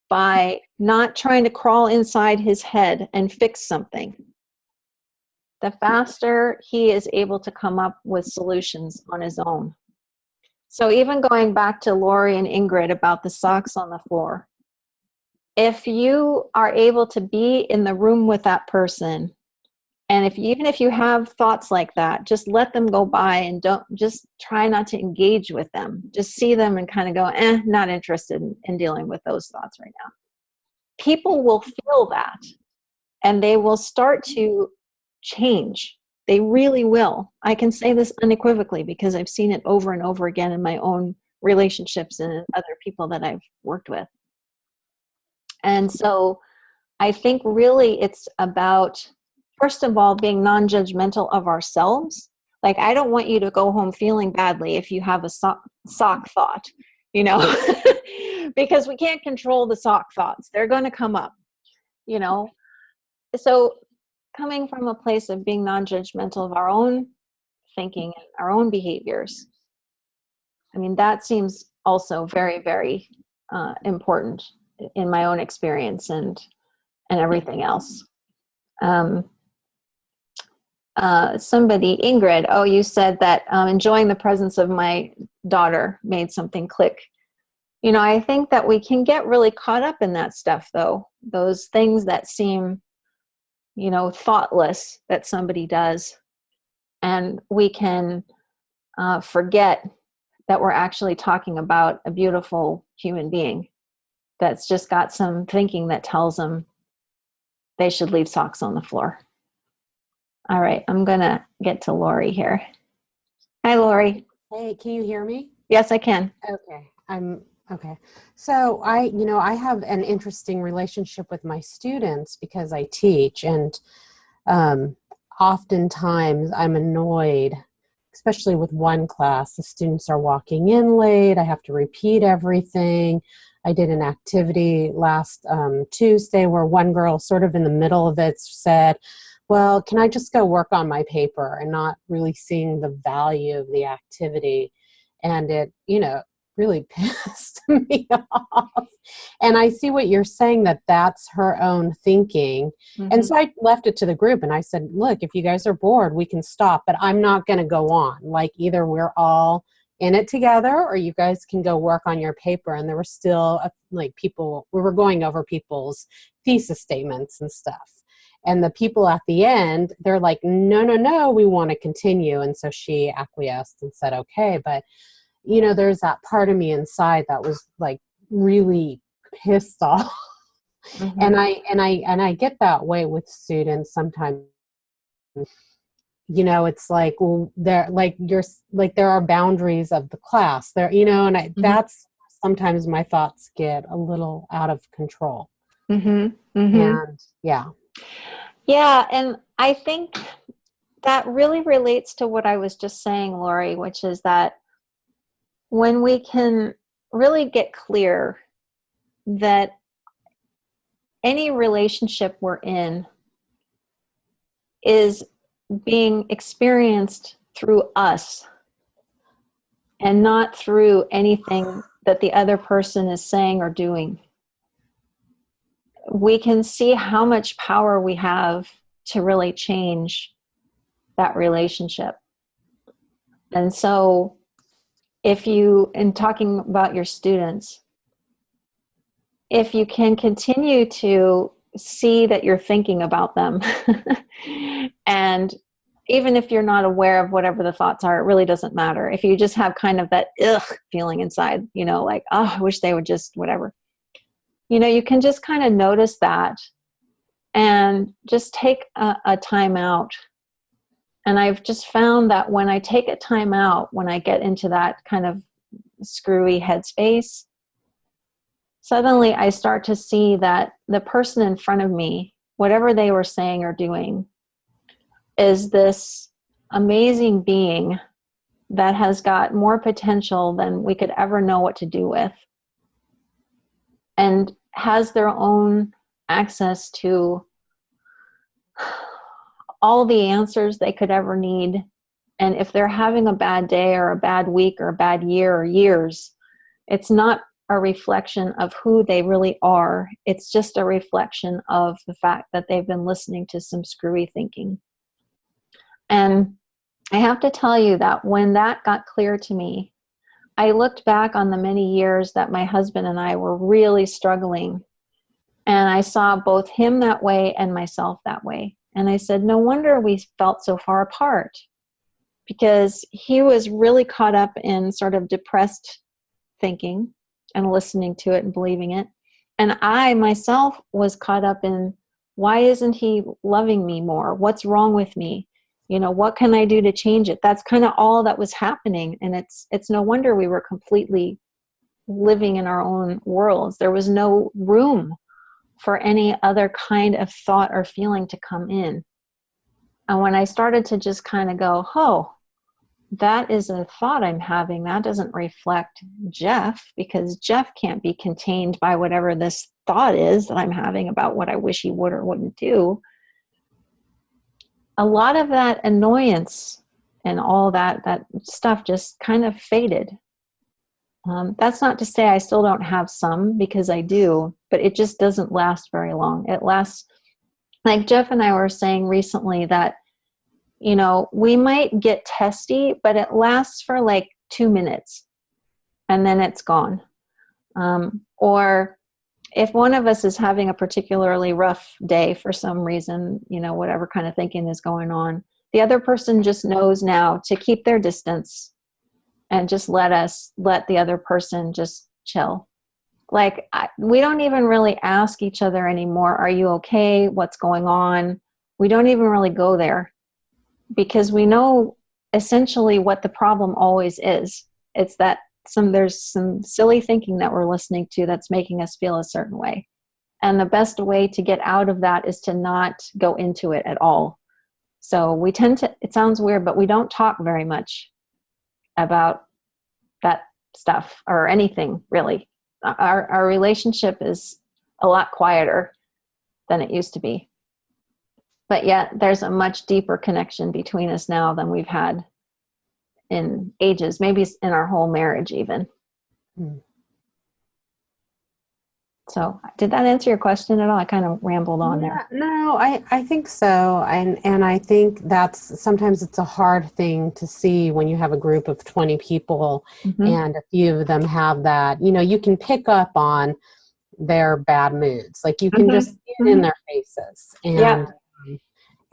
by not trying to crawl inside his head and fix something, the faster he is able to come up with solutions on his own. So even going back to Lori and Ingrid about the socks on the floor, if you are able to be in the room with that person, and even if you have thoughts like that, just let them go by and don't, just try not to engage with them. Just see them and kind of go, not interested in dealing with those thoughts right now. People will feel that and they will start to change. They really will. I can say this unequivocally because I've seen it over and over again in my own relationships and in other people that I've worked with. And so I think really it's about, first of all, being non-judgmental of ourselves. Like, I don't want you to go home feeling badly if you have a sock thought, you know, because we can't control the sock thoughts. They're going to come up, you know. So coming from a place of being non-judgmental of our own thinking and our own behaviors, I mean, that seems also very, very important in my own experience and everything else. Somebody, Ingrid, you said that enjoying the presence of my daughter made something click. You know, I think that we can get really caught up in that stuff, though. Those things that seem, you know, thoughtless that somebody does. And we can forget that we're actually talking about a beautiful human being that's just got some thinking that tells them they should leave socks on the floor. All right, I'm going to get to Lori here. Hi, Lori. Hey, can you hear me? Yes, I can. Okay. Okay. So I have an interesting relationship with my students because I teach, and oftentimes I'm annoyed, especially with one class. The students are walking in late. I have to repeat everything. I did an activity last Tuesday where one girl sort of in the middle of it said, well, can I just go work on my paper, and not really seeing the value of the activity. And it, really pissed me off. And I see what you're saying, that that's her own thinking. Mm-hmm. And so I left it to the group and I said, look, if you guys are bored, we can stop, but I'm not going to go on. Like, either we're all in it together or you guys can go work on your paper. And there were still we were going over people's thesis statements and stuff. And the people at the end, they're like, no, we want to continue. And so she acquiesced and said, okay. But, there's that part of me inside that was like really pissed off. Mm-hmm. And I get that way with students sometimes. It's like, well, there are boundaries of the class there, and mm-hmm. That's sometimes my thoughts get a little out of control. Mm-hmm. Mm-hmm. And yeah, and I think that really relates to what I was just saying, Lori, which is that when we can really get clear that any relationship we're in is being experienced through us and not through anything that the other person is saying or doing, we can see how much power we have to really change that relationship. And so if you, in talking about your students, if you can continue to see that you're thinking about them and even if you're not aware of whatever the thoughts are, it really doesn't matter. If you just have kind of that ugh feeling inside, like, oh, I wish they would just whatever, you can just kind of notice that and just take a time out. And I've just found that when I take a time out, when I get into that kind of screwy headspace, suddenly I start to see that the person in front of me, whatever they were saying or doing, is this amazing being that has got more potential than we could ever know what to do with, and has their own access to all the answers they could ever need. And if they're having a bad day or a bad week or a bad year or years, it's not a reflection of who they really are. It's just a reflection of the fact that they've been listening to some screwy thinking. And I have to tell you that when that got clear to me, I looked back on the many years that my husband and I were really struggling, and I saw both him that way and myself that way. And I said, no wonder we felt so far apart, because he was really caught up in sort of depressed thinking and listening to it and believing it. And I myself was caught up in, why isn't he loving me more? What's wrong with me? What can I do to change it? That's kind of all that was happening. And it's no wonder we were completely living in our own worlds. There was no room for any other kind of thought or feeling to come in. And when I started to just kind of go, oh, that is a thought I'm having, that doesn't reflect Jeff, because Jeff can't be contained by whatever this thought is that I'm having about what I wish he would or wouldn't do. A lot of that annoyance and all that stuff just kind of faded. That's not to say I still don't have some, because I do, but it just doesn't last very long. It lasts, like Jeff and I were saying recently, that, we might get testy, but it lasts for like 2 minutes and then it's gone. Or if one of us is having a particularly rough day for some reason, whatever kind of thinking is going on, the other person just knows now to keep their distance and just let the other person just chill. Like, we don't even really ask each other anymore, are you okay? What's going on? We don't even really go there, because we know essentially what the problem always is. It's that there's some silly thinking that we're listening to that's making us feel a certain way. And the best way to get out of that is to not go into it at all. So we tend to, it sounds weird, but we don't talk very much about that stuff or anything really. Our relationship is a lot quieter than it used to be. But yet there's a much deeper connection between us now than we've had in ages, maybe in our whole marriage even. So did that answer your question at all? I kind of rambled on there. No, I think so. And I think that's, sometimes it's a hard thing to see when you have a group of 20 people and a few of them have that, you can pick up on their bad moods. Like you can just see it in their faces.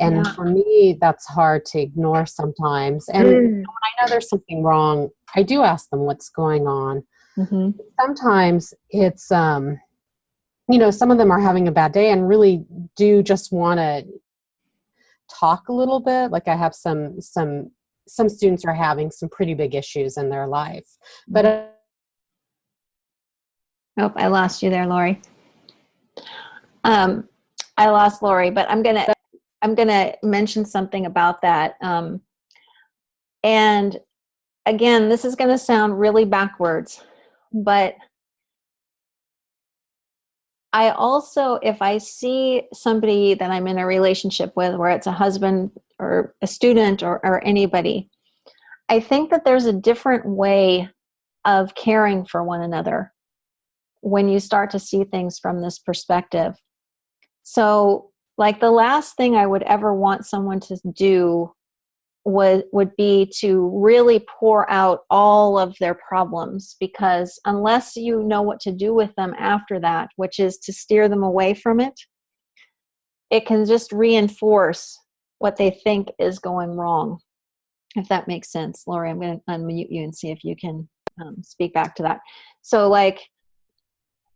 And for me, that's hard to ignore sometimes. And when I know there's something wrong, I do ask them what's going on. Sometimes it's, some of them are having a bad day and really do just want to talk a little bit. Like I have some students are having some pretty big issues in their life. But oh, I lost you there, Lori. I lost Lori, but I'm gonna mention something about that. And again, this is gonna sound really backwards, but I also, if I see somebody that I'm in a relationship with, where it's a husband or a student or anybody, I think that there's a different way of caring for one another when you start to see things from this perspective. So, like, the last thing I would ever want someone to do would be to really pour out all of their problems, because unless you know what to do with them after that, which is to steer them away from it, it can just reinforce what they think is going wrong, if that makes sense. Lori, I'm going to unmute you and see if you can speak back to that. So like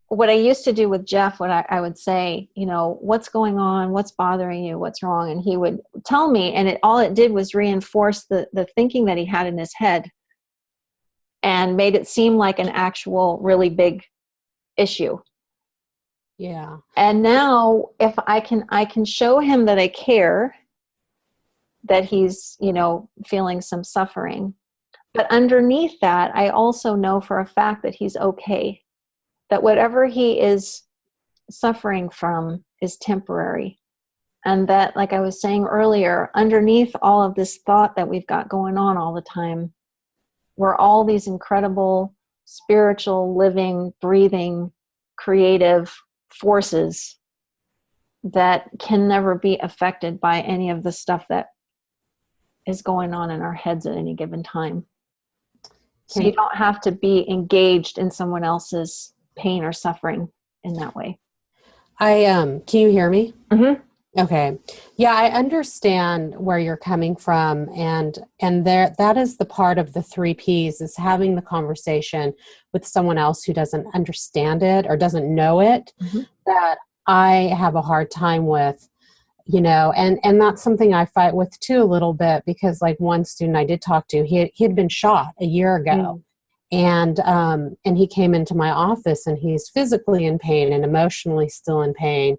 what I used to do with Jeff, what I would say, you know, what's going on? What's bothering you? What's wrong? And he would tell me, and all it did was reinforce the thinking that he had in his head and made it seem like an actual really big issue. Yeah. And now if I can show him that I care, that he's, you know, feeling some suffering. But underneath that, I also know for a fact that he's okay. That whatever he is suffering from is temporary. And that, like I was saying earlier, underneath all of this thought that we've got going on all the time, we're all these incredible spiritual, living, breathing, creative forces that can never be affected by any of the stuff that is going on in our heads at any given time. So you don't have to be engaged in someone else's pain or suffering in that way. Can you hear me? Mm-hmm. Okay. Yeah, I understand where you're coming from, and there, that is the part of the 3 Ps, is having the conversation with someone else who doesn't understand it or doesn't know it, that I have a hard time with, you know, and that's something I fight with too a little bit, because like one student I did talk to, he had been shot a year ago. And he came into my office and he's physically in pain and emotionally still in pain.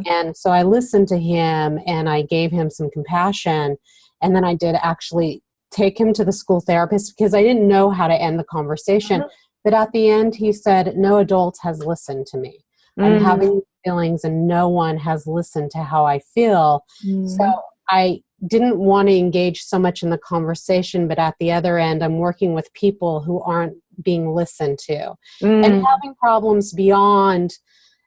And so I listened to him and I gave him some compassion. And then I did actually take him to the school therapist because I didn't know how to end the conversation. But at the end, he said, no adult has listened to me. I'm having feelings and no one has listened to how I feel. So I didn't want to engage so much in the conversation, but at the other end, I'm working with people who aren't being listened to and having problems beyond,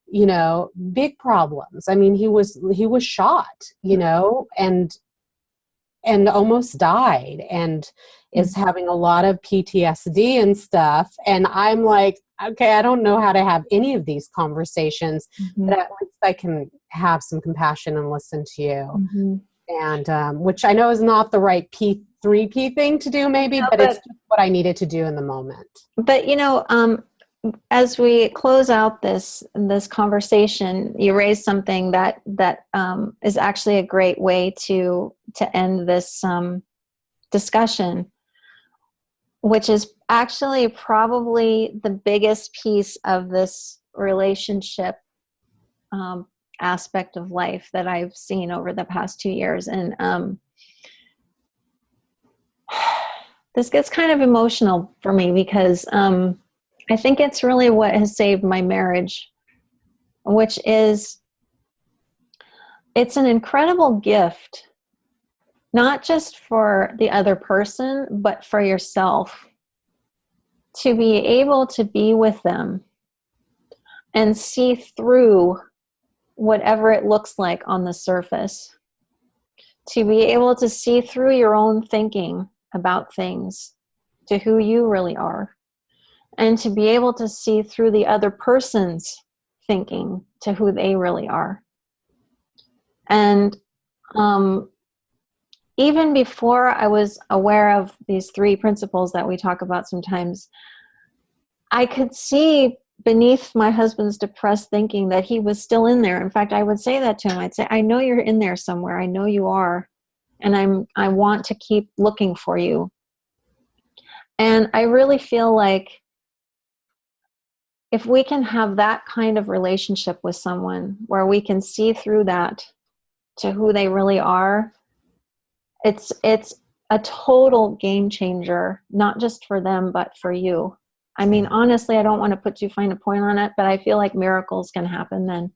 you know, big problems. I mean, he was shot, you know, and almost died and is having a lot of PTSD and stuff. And I'm like, okay, I don't know how to have any of these conversations, but at least I can have some compassion and listen to you. And which I know is not the right 3P thing to do maybe, but it's just what I needed to do in the moment. But, you know, as we close out this conversation, you raised something that is actually a great way to end this discussion, which is actually probably the biggest piece of this relationship aspect of life that I've seen over the past 2 years. And this gets kind of emotional for me because I think it's really what has saved my marriage, which is, it's an incredible gift, not just for the other person, but for yourself, to be able to be with them and see through whatever it looks like on the surface, to be able to see through your own thinking about things to who you really are, and to be able to see through the other person's thinking to who they really are. And even before I was aware of these 3 principles that we talk about sometimes, I could see beneath my husband's depressed thinking that he was still in there. In fact, I would say that to him. I'd say, I know you're in there somewhere. I know you are. And I want to keep looking for you. And I really feel like if we can have that kind of relationship with someone where we can see through that to who they really are, it's a total game changer, not just for them, but for you. I mean, honestly, I don't want to put too fine a point on it, but I feel like miracles can happen then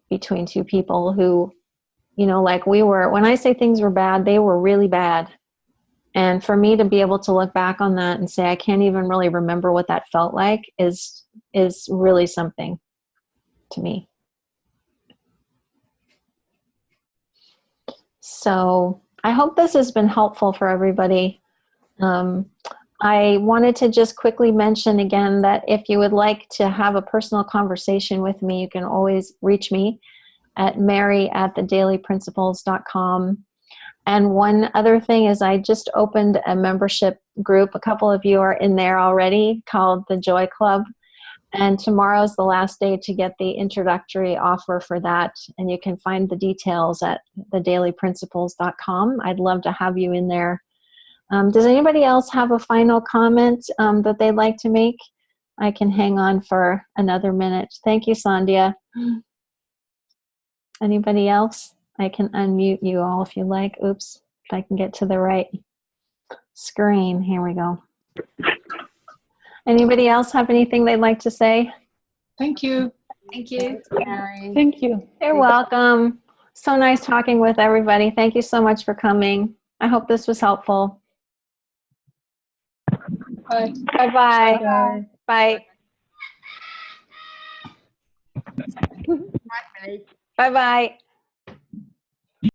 between 2 people who, you know, like we were, when I say things were bad, they were really bad. And for me to be able to look back on that and say, I can't even really remember what that felt like is really something to me. So I hope this has been helpful for everybody. I wanted to just quickly mention again that if you would like to have a personal conversation with me, you can always reach me at mary@thedailyprinciples.com. And one other thing is I just opened a membership group. A couple of you are in there already, called the Joy Club. And tomorrow's the last day to get the introductory offer for that. And you can find the details at thedailyprinciples.com. I'd love to have you in there. Does anybody else have a final comment that they'd like to make? I can hang on for another minute. Thank you, Sandhya. Anybody else? I can unmute you all if you like. Oops, if I can get to the right screen. Here we go. Anybody else have anything they'd like to say? Thank you. Thank you. Thank you. You're welcome. So nice talking with everybody. Thank you so much for coming. I hope this was helpful. Bye. Bye-bye. Bye. Bye-bye.